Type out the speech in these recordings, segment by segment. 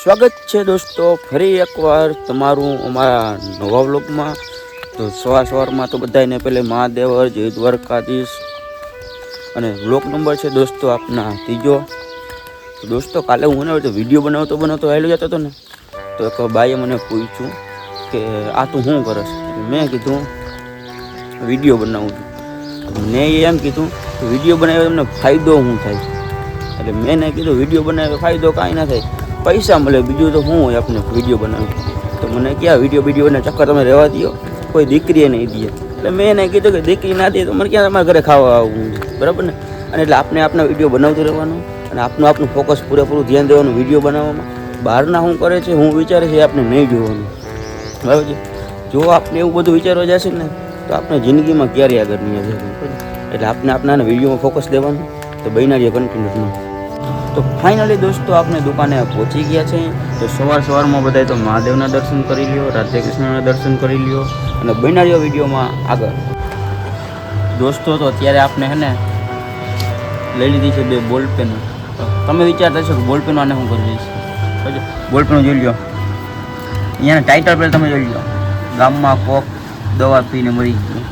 સ્વાગત છે દોસ્તો ફરી એકવાર તમારું અમારા નવા વ્લોગમાં। તો સવારમાં તો બધાને પહેલે મહાદેવ જય દ્વારકાધીશ અને વ્લોગ નંબર છે દોસ્તો આપના ત્રીજો। તો દોસ્તો કાલે હું તો વિડીયો બનાવતો આવેલો જતો હતો ને, તો એક બાઈએ મને પૂછ્યું કે આ તું શું કરસ? મેં કીધું વિડીયો બનાવું છું। મેં એમ કીધું વિડીયો બનાવે તમને ફાયદો શું થાય? એટલે મેં કીધું વિડીયો બનાવે ફાયદો કાંઈ ના થાય, પૈસા મળે, બીજું તો શું હોય આપણે વિડીયો બનાવે। તો મને ક્યાં વિડીયોના ચક્કર તમે રહેવા દો, કોઈ દીકરીએ નહીં દે। એટલે મેં એને કીધું કે દીકરી ના દે તો મને ક્યાં તમારા ઘરે ખાવા આવવું, બરાબર ને? અને એટલે આપણે આપણા વિડીયો બનાવતું રહેવાનું અને આપણું ફોકસ પૂરેપૂરું ધ્યાન દેવાનું વિડીયો બનાવવામાં। બહારના શું કરે છે, શું વિચારે છે, આપણે નહીં જોવાનું, બરાબર છે? જો આપણે એવું બધું વિચારવા જશે ને તો આપણે જિંદગીમાં ક્યારેય આગળ નહીં આવે। એટલે આપણે આપણા વિડીયોમાં ફોકસ દેવાનું, તો બન્યા રહીએ કન્ટિન્યુઅસમાં। તો ફાઇનલી દોસ્તો આપણે દુકાને પહોંચી ગયા છે। તો સવારમાં બધાય તો મહાદેવના દર્શન કરી લ્યો, રાધે કૃષ્ણના દર્શન કરી લ્યો અને બન્યા રહ્યો વિડીયોમાં આગળ। દોસ્તો તો અત્યારે આપણે લઈ લીધી છે 2 બોલપેન। તમે વિચારતા છો કે બોલપેન આને શું કરી લઈશ? બોલપેન જોઈ લ્યો, અહીંયાના ટાઇટલ પર તમે જોઈ લો, ગામમાં કોક દવા પીને મરી ગયું।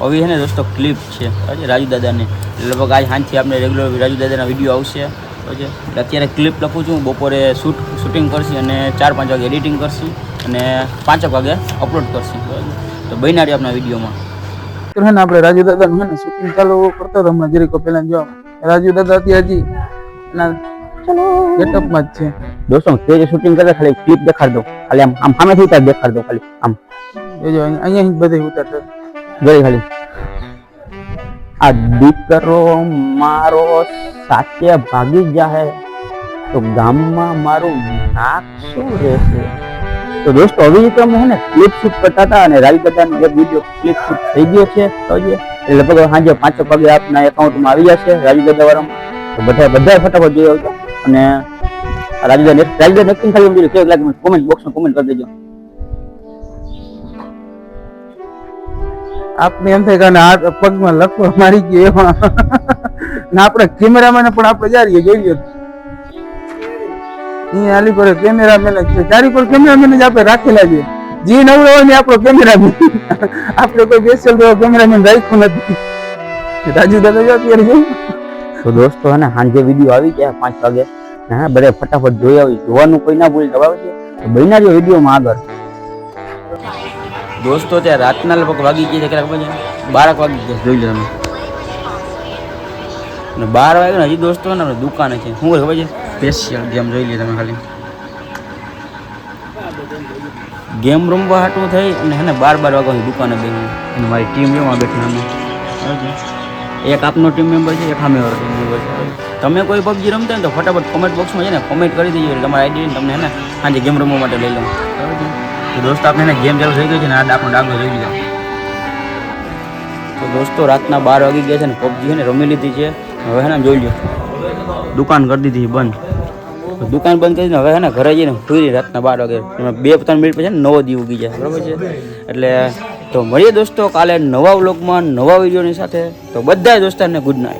હવે દોસ્તો ક્લિપ છે રાજુ દાદાને, લગભગ આજ સાંજથી આપણે રેગ્યુલર રાજુ દાદાના વિડીયો આવશે। પછી અત્યારે ક્લિપ લખું છું, બપોરે શૂટિંગ કરશી અને 4-5 વાગે એડિટિંગ કરશી અને 5 વાગે અપલોડ કરશી। તો બન્યા રહી આપણા વિડીયોમાં। તો આપણે રાજુ દાદાનું શૂટિંગ ચાલુ કરતો હતો હમણાં જરીકો પહેલા। જો રાજુ દાદા અત્યારે ગેટઅપમાં જ છે દોસ્તો। તે જે શૂટિંગ કરે ખાલી ક્લિપ દેખાડ દો, ખાલી આમ સામેથી ઉતાર દેખાડ દો, ખાલી આમ એ જો અહીંયા બધે ઉતારતો જોઈ ખાલી આ દીકરો મારો સાચે ભાગી જાય તો ગામમાં મારું નાક શું રહેશે? તો દોસ્તો હવે તો અમે ક્લિપ શૂટ કરતા હતા અને રાજુ દાદાનો એક વિડીયો ક્લિપ શૂટ થઈ ગયો છે। તો લગભગ સાંજે 5 વાગે આપના એકાઉન્ટમાં આવી જશે રાજુ દાદા વાળામાં। તો બધા ફટાફટ જોઈ આવજો અને રાજુ દાદા એક્ટિંગ ખાલી કેવું લાગે કોમેન્ટ બોક્સમાં કોમેન્ટ કરી દેજો। આપને એમ થાય કે આ પગમાં લખવા મારી ગયો એમાં ને આપણે કેમેરામેન પણ આપણે જારીએ જોઈ લ્યો અહીંયા આલી પર કેમેરામેન જ છે, ચારી પર કેમેરામેન જ આપણે રાખેલા છે। જે નવરો હોય ને આપણો કેમેરામેન, આપણે કોઈ સ્પેશિયલ તો કેમેરામેન રાખ્યો નથી। રાજુ દાદા જો અત્યારે જોઈ। તો દોસ્તો સાંજે વિડીયો આવી ગયા 5 વાગે, બધા ફટાફટ જોઈ આવી, જોવાનું કોઈ ના ભૂલી જવાય છે। તો બન્યા રહ્યો વિડીયોમાં આગળ। દોસ્તો ત્યાં રાતના લગભગ વાગી ગયા છે, ખબર છે 12 વાગી ગયા, જોઈ લો તમે। અને 12 વાગે ને હજી દોસ્તો ને દુકાને છે, શું ખબર છે સ્પેશિયલ ગેમ જોઈ લે તમે, ખાલી ગેમ રમવા હાટું થઈ અને 12 વાગ્યાની દુકાને બેસી અને મારી ટીમ એમાં બેઠી અમે, એક આપનો ટીમ મેમ્બર છે, એક સામે વાળો ટીમ મેમ્બર છે। તમે કોઈ પબજી રમતા ને તો ફટાફટ કોમેન્ટ બોક્સમાં છે ને કોમેન્ટ કરી દેજો, એટલે તમારી આઈડી તમને સાંજે ગેમ રમવા માટે લઈ લઉં, બરાબર છે? તો દોસ્તો આપણે ગેમ ચાલુ થઈ ગઈ છે ને આ આપણો ડાગો જોઈ લીધો। તો દોસ્તો રાતના 12 વાગી ગયા છે ને પબજી રમી લીધી છે। હવે જોઈ લો દુકાન કરી દીધી બંધ, દુકાન બંધ કરીને હવે ઘરે જઈને સુઈ રાતના 12 વાગે 2-3 મિનિટ પછી નવો દી ઉગી જાય, બરાબર છે? એટલે તો મળીએ દોસ્તો કાલે નવા વ્લોગમાં નવા વિડીયોની સાથે। તો બધા દોસ્તારને ગુડ નાઇટ।